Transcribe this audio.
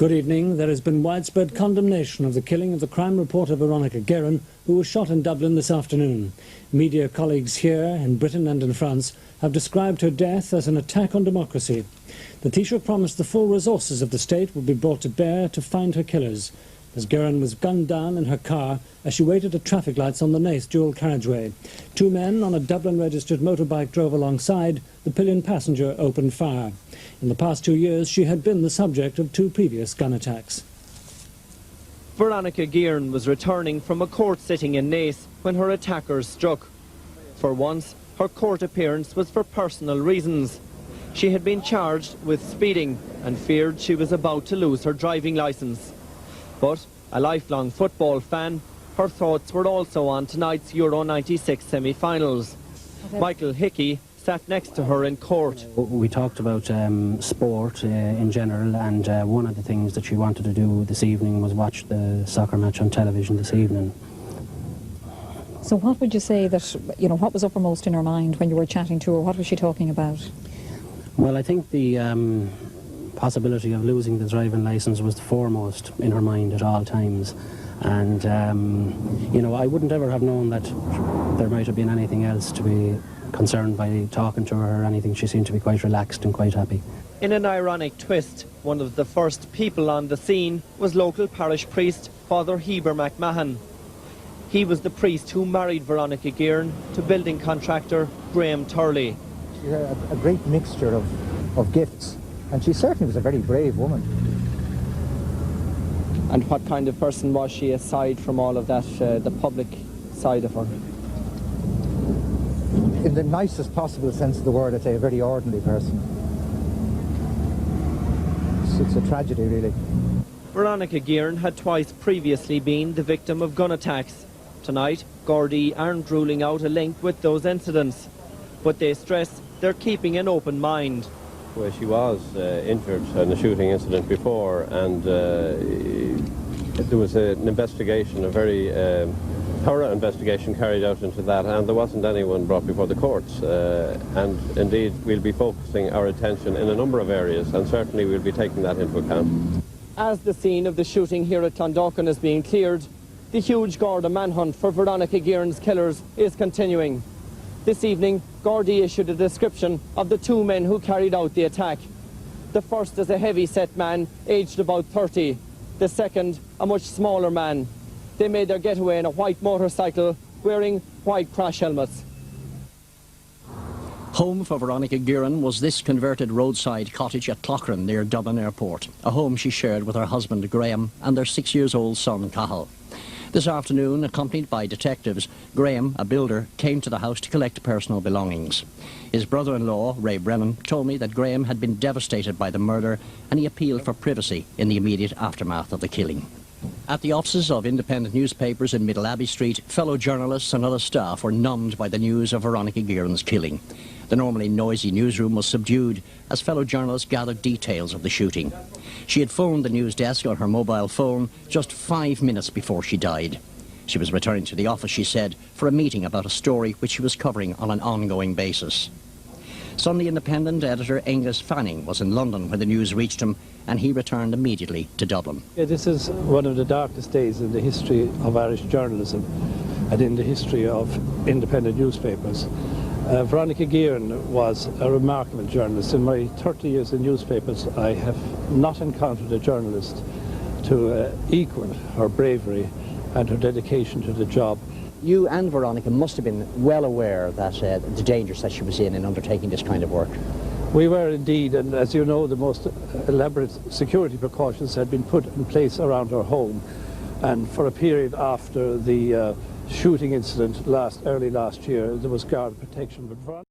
Good evening. There has been widespread condemnation of the killing of the crime reporter Veronica Guerin, who was shot in Dublin this afternoon. Media colleagues here, in Britain and in France, have described her death as an attack on democracy. The Taoiseach promised the full resources of the state would be brought to bear to find her killers, as Guerin was gunned down in her car as she waited at traffic lights on the Naas dual carriageway. Two men on a Dublin-registered motorbike drove alongside. The pillion passenger opened fire. In the past 2 years, she had been the subject of 2 previous gun attacks. Veronica Guerin was returning from a court sitting in Naas when her attackers struck. For once, her court appearance was for personal reasons. She had been charged with speeding and feared she was about to lose her driving licence. But, a lifelong football fan, her thoughts were also on tonight's Euro 96 semi-finals. Michael Hickey sat next to her in court. We talked about sport in general, and one of the things that she wanted to do this evening was watch the soccer match on television this evening. So what would you say that, what was uppermost in her mind when you were chatting to her? What was she talking about? Well, I think the possibility of losing the driving licence was the foremost in her mind at all times. And, I wouldn't ever have known that there might have been anything else to be concerned by talking to her or anything. She seemed to be quite relaxed and quite happy. In an ironic twist, one of the first people on the scene was local parish priest Father Heber McMahon. He was the priest who married Veronica Guerin to building contractor Graham Turley. She had a great mixture of gifts, and she certainly was a very brave woman. And what kind of person was she aside from all of that, the public side of her? In the nicest possible sense of the word, I'd say a very ordinary person. It's a tragedy, really. Veronica Guerin had twice previously been the victim of gun attacks. Tonight, Gardaí aren't ruling out a link with those incidents, but they stress they're keeping an open mind. Well, she was injured in a shooting incident before, and there was an investigation, a very thorough investigation carried out into that, and there wasn't anyone brought before the courts. And indeed, we'll be focusing our attention in a number of areas, and certainly we'll be taking that into account. As the scene of the shooting here at Clondalkin is being cleared, the huge Garda manhunt for Veronica Guerin's killers is continuing. This evening, Gardaí issued a description of the 2 men who carried out the attack. The first is a heavy-set man, aged about 30. The second, a much smaller man. They made their getaway in a white motorcycle, wearing white crash helmets. Home for Veronica Guerin was this converted roadside cottage at Clochran near Dublin Airport, a home she shared with her husband Graham and their 6-year-old son Cathal. This afternoon, accompanied by detectives, Graham, a builder, came to the house to collect personal belongings. His brother-in-law, Ray Brennan, told me that Graham had been devastated by the murder and he appealed for privacy in the immediate aftermath of the killing. At the offices of independent newspapers in Middle Abbey Street, fellow journalists and other staff were numbed by the news of Veronica Guerin's killing. The normally noisy newsroom was subdued as fellow journalists gathered details of the shooting. She had phoned the news desk on her mobile phone just 5 minutes before she died. She was returning to the office, she said, for a meeting about a story which she was covering on an ongoing basis. Sunday Independent editor Angus Fanning was in London when the news reached him, and he returned immediately to Dublin. Yeah, this is one of the darkest days in the history of Irish journalism and in the history of independent newspapers. Veronica Guerin was a remarkable journalist. In my 30 years in newspapers, I have not encountered a journalist to equal her bravery and her dedication to the job. You and Veronica must have been well aware that the dangers that she was in undertaking this kind of work. We were indeed, and as you know, the most elaborate security precautions had been put in place around her home. And for a period after the shooting incident early last year, there was guard protection. But